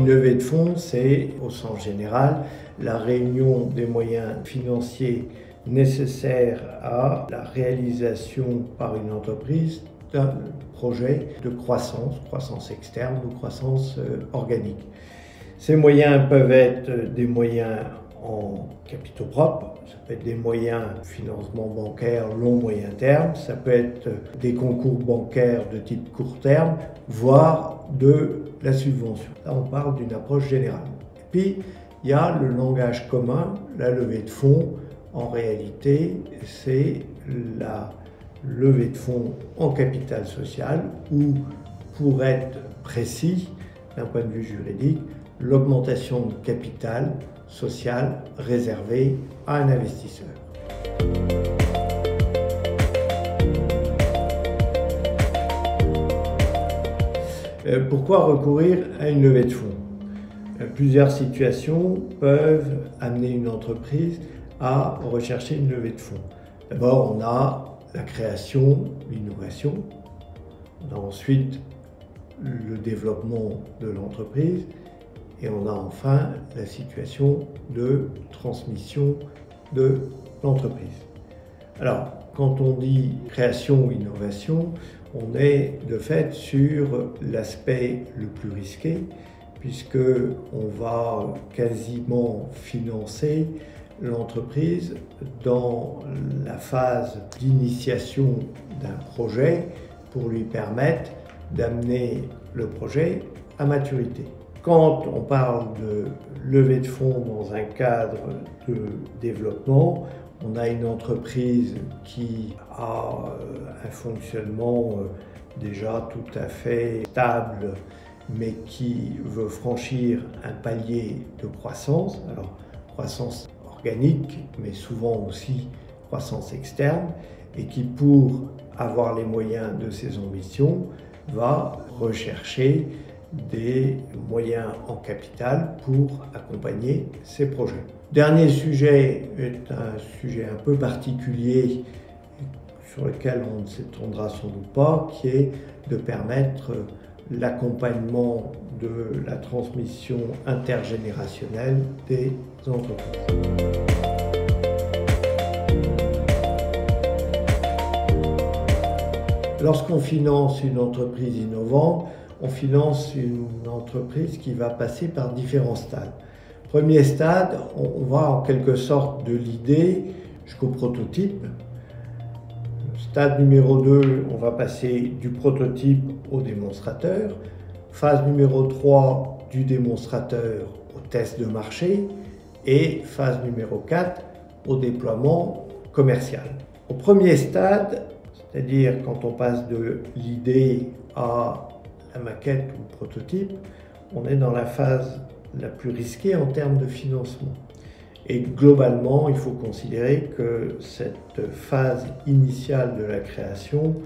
une levée de fonds, c'est, au sens général, la réunion des moyens financiers nécessaires à la réalisation par une entreprise d'un projet de croissance externe ou croissance organique. Ces moyens peuvent être des moyens en capitaux propres, ça peut être des moyens de financement bancaire long moyen terme, ça peut être des concours bancaires de type court terme, voire de la subvention. Là, on parle d'une approche générale. Et puis, il y a le langage commun, la levée de fonds. En réalité, c'est la levée de fonds en capital social ou, pour être précis d'un point de vue juridique, l'augmentation de capital social réservé à un investisseur. Pourquoi recourir à une levée de fonds? Plusieurs situations peuvent amener une entreprise à rechercher une levée de fonds. D'abord, on a la création, l'innovation. On a ensuite le développement de l'entreprise. Et on a enfin la situation de transmission de l'entreprise. Alors, quand on dit création ou innovation, on est de fait sur l'aspect le plus risqué, puisque on va quasiment financer l'entreprise dans la phase d'initiation d'un projet pour lui permettre d'amener le projet à maturité. Quand on parle de levée de fonds dans un cadre de développement, on a une entreprise qui a un fonctionnement déjà tout à fait stable, mais qui veut franchir un palier de croissance. Alors, croissance organique, mais souvent aussi croissance externe, et qui, pour avoir les moyens de ses ambitions, va rechercher des moyens en capital pour accompagner ces projets. Dernier sujet est un sujet un peu particulier sur lequel on ne s'étendra sans doute pas, qui est de permettre l'accompagnement de la transmission intergénérationnelle des entreprises. Lorsqu'on finance une entreprise innovante, on finance une entreprise qui va passer par différents stades. Premier stade, on va en quelque sorte de l'idée jusqu'au prototype. Stade numéro 2, on va passer du prototype au démonstrateur. Phase numéro 3, du démonstrateur au test de marché. Et phase numéro 4, au déploiement commercial. Au premier stade, c'est-à-dire quand on passe de l'idée à la maquette ou le prototype, on est dans la phase la plus risquée en termes de financement. Et globalement, il faut considérer que cette phase initiale de la création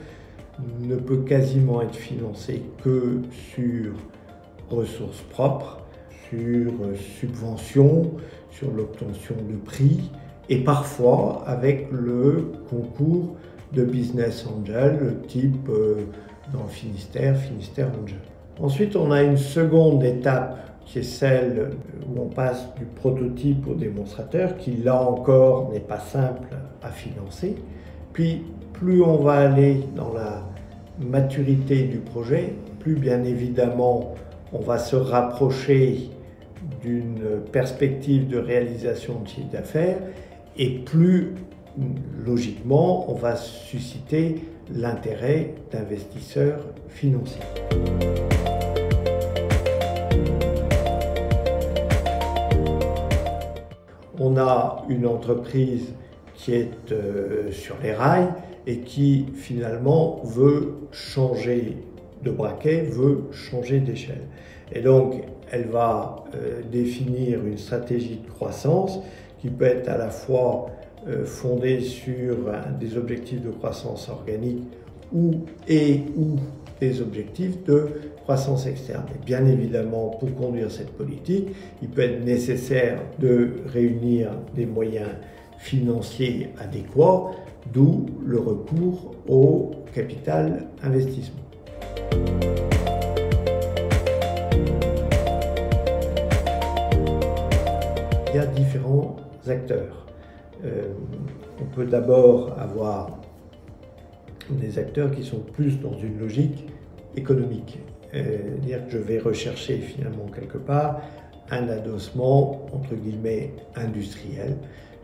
ne peut quasiment être financée que sur ressources propres, sur subventions, sur l'obtention de prix et parfois avec le concours de business angel, type dans le Finistère Angel. Ensuite, on a une seconde étape qui est celle où on passe du prototype au démonstrateur, qui là encore n'est pas simple à financer. Puis, plus on va aller dans la maturité du projet, plus bien évidemment on va se rapprocher d'une perspective de réalisation de chiffre d'affaires et plus logiquement on va susciter l'intérêt d'investisseurs financiers. On a une entreprise qui est sur les rails et qui finalement veut changer de braquet, veut changer d'échelle. Et donc elle va définir une stratégie de croissance qui peut être à la fois fondée sur des objectifs de croissance organique ou des objectifs de croissance externe. Et bien évidemment, pour conduire cette politique, il peut être nécessaire de réunir des moyens financiers adéquats, d'où le recours au capital investissement. a différents acteurs. On peut d'abord avoir des acteurs qui sont plus dans une logique économique. Dire que je vais rechercher finalement quelque part un adossement entre guillemets industriel.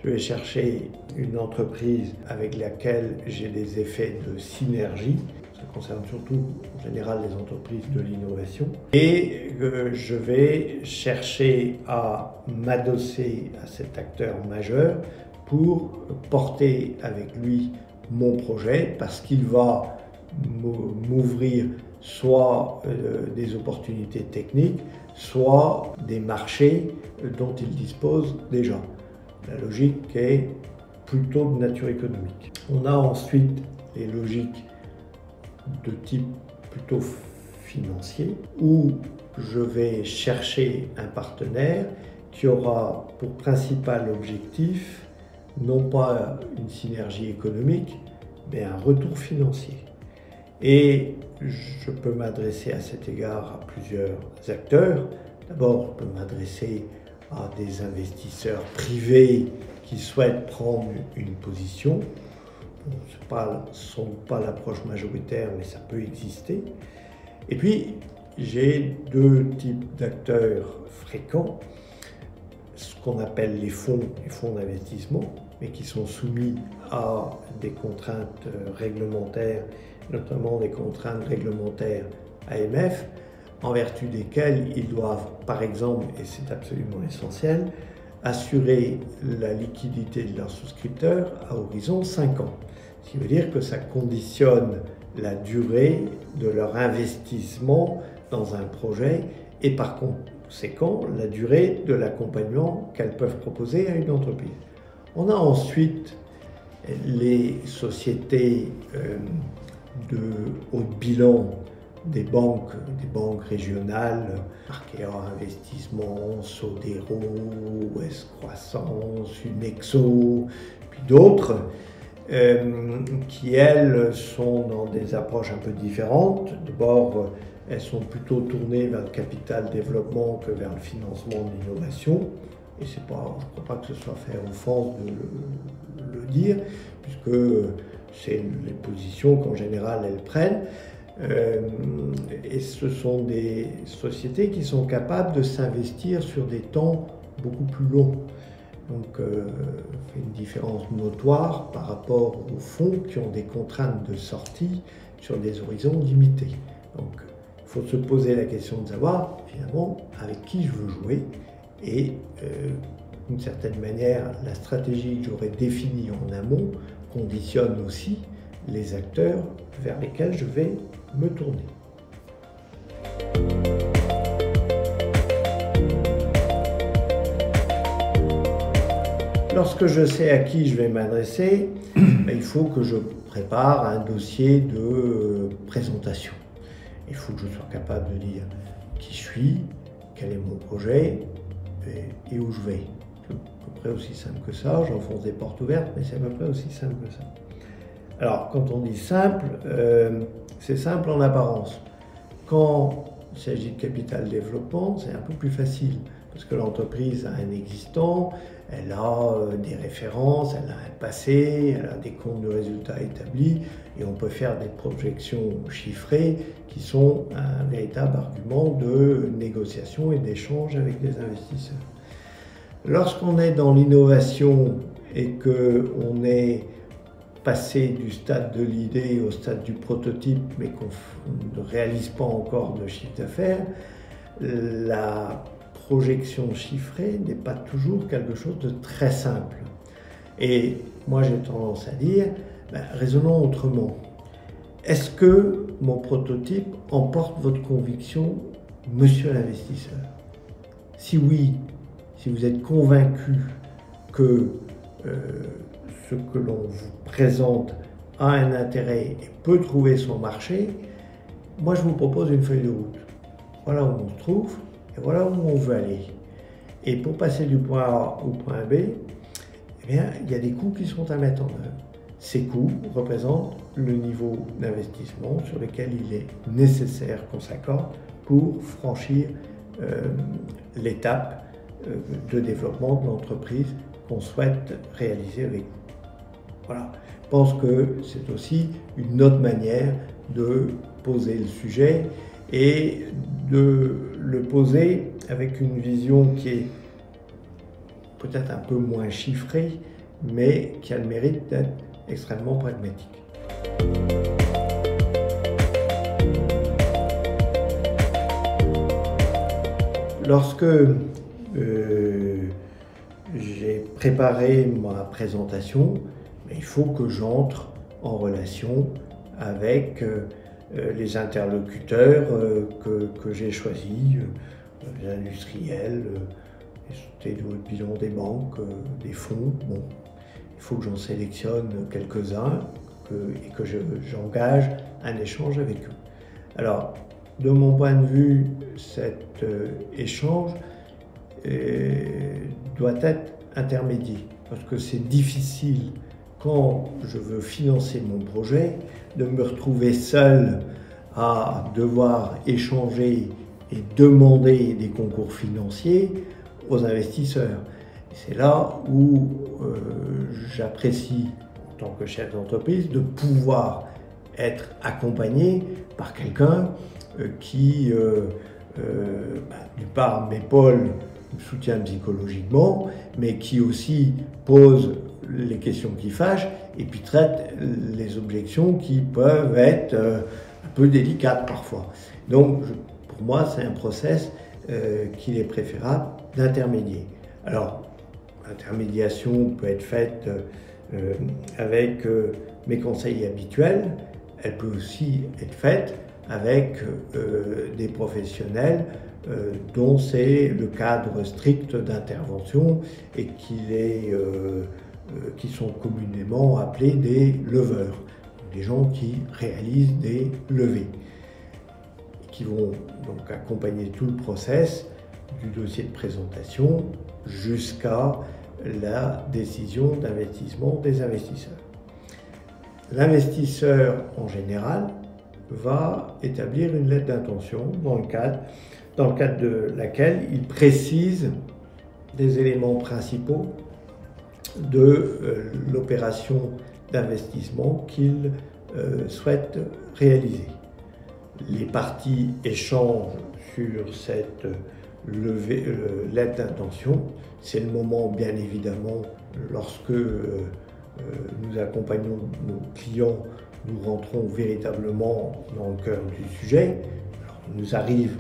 Je vais chercher une entreprise avec laquelle j'ai des effets de synergie. Ça concerne surtout en général les entreprises de l'innovation. Et je vais chercher à m'adosser à cet acteur majeur pour porter avec lui mon projet parce qu'il va m'ouvrir soit des opportunités techniques, soit des marchés dont il dispose déjà. La logique est plutôt de nature économique. On a ensuite les logiques de type plutôt financier, où je vais chercher un partenaire qui aura pour principal objectif non pas une synergie économique, mais un retour financier. Et je peux m'adresser à cet égard à plusieurs acteurs. D'abord, je peux m'adresser à des investisseurs privés qui souhaitent prendre une position. Ce n'est pas l'approche majoritaire, mais ça peut exister. Et puis, j'ai deux types d'acteurs fréquents, ce qu'on appelle les fonds d'investissement, mais qui sont soumis à des contraintes réglementaires, notamment des contraintes réglementaires AMF, en vertu desquelles ils doivent, par exemple, et c'est absolument essentiel, assurer la liquidité de leurs souscripteurs à horizon 5 ans. Ce qui veut dire que ça conditionne la durée de leur investissement dans un projet et par conséquent la durée de l'accompagnement qu'elles peuvent proposer à une entreprise. On a ensuite les sociétés de haut bilan des banques régionales, Arkea Investissement, Sodero, Ouest Croissance, Unexo, puis d'autres, qui elles sont dans des approches un peu différentes. D'abord, elles sont plutôt tournées vers le capital développement que vers le financement de l'innovation. Et je ne crois pas que ce soit faire offense de le dire, puisque c'est les positions qu'en général elles prennent. Et ce sont des sociétés qui sont capables de s'investir sur des temps beaucoup plus longs. Donc, une différence notoire par rapport aux fonds qui ont des contraintes de sortie sur des horizons limités. Donc, il faut se poser la question de savoir, finalement, avec qui je veux jouer. Et d'une certaine manière, la stratégie que j'aurais définie en amont conditionne aussi les acteurs vers lesquels je vais me tourner. Lorsque je sais à qui je vais m'adresser, il faut que je prépare un dossier de présentation. Il faut que je sois capable de dire qui je suis, quel est mon projet et où je vais. C'est à peu près aussi simple que ça. J'enfonce des portes ouvertes, mais c'est à peu près aussi simple que ça. Alors, quand on dit simple, c'est simple en apparence. Quand il s'agit de capital développement, c'est un peu plus facile, parce que l'entreprise a un existant, elle a des références, elle a un passé, elle a des comptes de résultats établis, et on peut faire des projections chiffrées qui sont un véritable argument de négociation et d'échange avec des investisseurs. Lorsqu'on est dans l'innovation et qu'on est passé du stade de l'idée au stade du prototype, mais qu'on ne réalise pas encore de chiffre d'affaires, la projection chiffrée n'est pas toujours quelque chose de très simple. Et moi j'ai tendance à dire, raisonnons autrement. Est-ce que mon prototype emporte votre conviction, monsieur l'investisseur? Si oui, si vous êtes convaincu que ce que l'on vous présente a un intérêt et peut trouver son marché, moi je vous propose une feuille de route. Voilà où on se trouve et voilà où on veut aller. Et pour passer du point A au point B, eh bien, il y a des coûts qui sont à mettre en œuvre. Ces coûts représentent le niveau d'investissement sur lequel il est nécessaire qu'on s'accorde pour franchir l'étape de développement de l'entreprise qu'on souhaite réaliser avec vous. Voilà. Je pense que c'est aussi une autre manière de poser le sujet et de le poser avec une vision qui est peut-être un peu moins chiffrée, mais qui a le mérite d'être extrêmement pragmatique. Lorsque j'ai préparé ma présentation, il faut que j'entre en relation avec les interlocuteurs que j'ai choisis, les industriels, les sociétés de haut bilan des banques, des fonds. Bon, il faut que j'en sélectionne quelques-uns et que j'engage un échange avec eux. Alors, de mon point de vue, cet échange doit être intermédiaire, parce que c'est difficile, quand je veux financer mon projet, de me retrouver seul à devoir échanger et demander des concours financiers aux investisseurs. C'est là où j'apprécie, en tant que chef d'entreprise, de pouvoir être accompagné par quelqu'un qui, d'une part, m'épaule, me soutient psychologiquement, mais qui aussi pose les questions qui fâchent et puis traite les objections qui peuvent être un peu délicates parfois. Donc, pour moi, c'est un process qu'il est préférable d'intermédier. Alors, l'intermédiation peut être faite avec mes conseils habituels, elle peut aussi être faite avec des professionnels dont c'est le cadre strict d'intervention et qui sont communément appelés des leveurs, des gens qui réalisent des levées, qui vont donc accompagner tout le process du dossier de présentation jusqu'à la décision d'investissement des investisseurs. L'investisseur, en général, va établir une lettre d'intention dans le cadre de laquelle il précise des éléments principaux de l'opération d'investissement qu'il souhaite réaliser. Les parties échangent sur cette lettre d'intention. C'est le moment, bien évidemment, lorsque nous accompagnons nos clients, nous rentrons véritablement dans le cœur du sujet. Alors, il nous arrive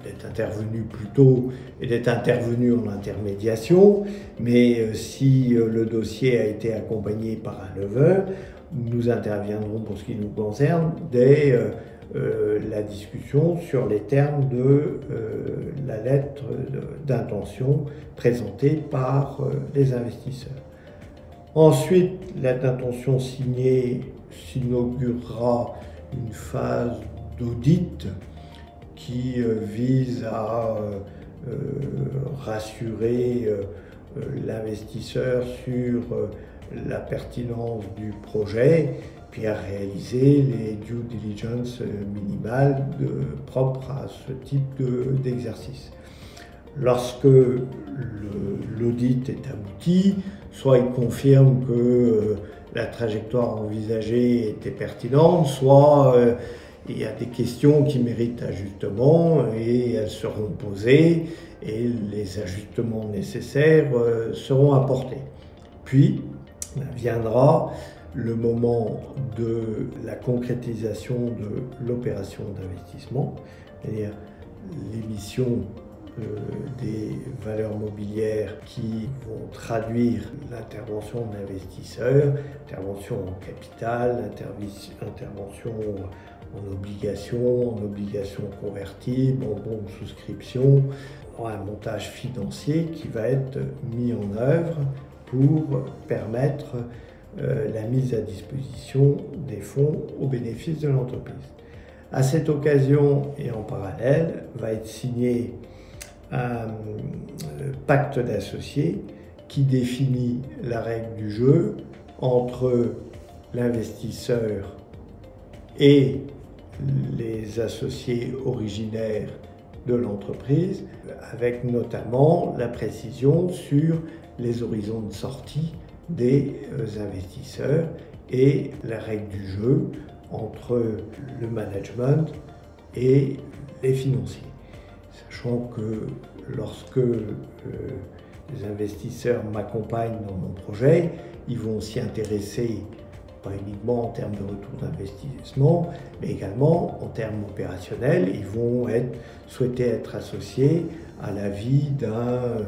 d'être intervenu plus tôt et d'être intervenu en intermédiation, mais si le dossier a été accompagné par un leveur, nous interviendrons pour ce qui nous concerne dès la discussion sur les termes de la lettre d'intention présentée par les investisseurs. Ensuite, la lettre d'intention signée s'inaugurera une phase d'audit qui vise à rassurer l'investisseur sur la pertinence du projet, puis à réaliser les due diligence minimales propres à ce type d'exercice. Lorsque l'audit est abouti, soit il confirme que la trajectoire envisagée était pertinente, soit il y a des questions qui méritent ajustement et elles seront posées et les ajustements nécessaires seront apportés. Puis viendra le moment de la concrétisation de l'opération d'investissement, c'est-à-dire l'émission des valeurs mobilières qui vont traduire l'intervention de l'investisseur, intervention en capital, intervention en obligations convertibles, en bons de souscription, un montage financier qui va être mis en œuvre pour permettre la mise à disposition des fonds au bénéfice de l'entreprise. À cette occasion et en parallèle, va être signé un pacte d'associés qui définit la règle du jeu entre l'investisseur et les associés originaires de l'entreprise, avec notamment la précision sur les horizons de sortie des investisseurs et la règle du jeu entre le management et les financiers. Sachant que lorsque les investisseurs m'accompagnent dans mon projet, ils vont s'y intéresser pas uniquement en termes de retour d'investissement, mais également en termes opérationnels. Ils vont souhaiter être associés à l'avis d'un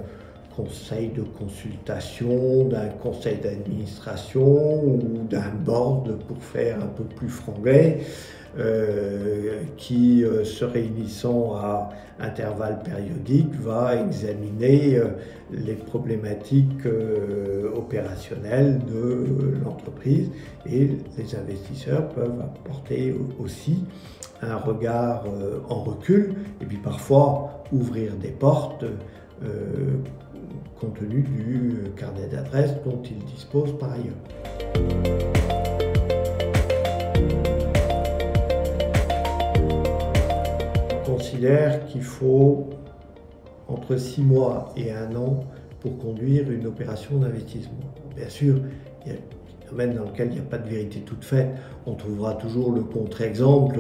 conseil de consultation, d'un conseil d'administration ou d'un board, pour faire un peu plus franglais, qui, se réunissant à intervalles périodiques, va examiner les problématiques opérationnelles de l'entreprise, et les investisseurs peuvent apporter aussi un regard en recul et puis parfois ouvrir des portes compte tenu du carnet d'adresses dont ils disposent par ailleurs. Je considère qu'il faut entre 6 mois et 1 an pour conduire une opération d'investissement. Bien sûr, il y a des domaines dans lesquels il n'y a pas de vérité toute faite. On trouvera toujours le contre-exemple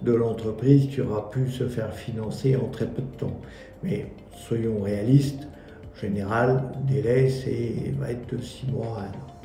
de l'entreprise qui aura pu se faire financer en très peu de temps. Mais soyons réalistes, en général, le délai va être de 6 mois à 1 an.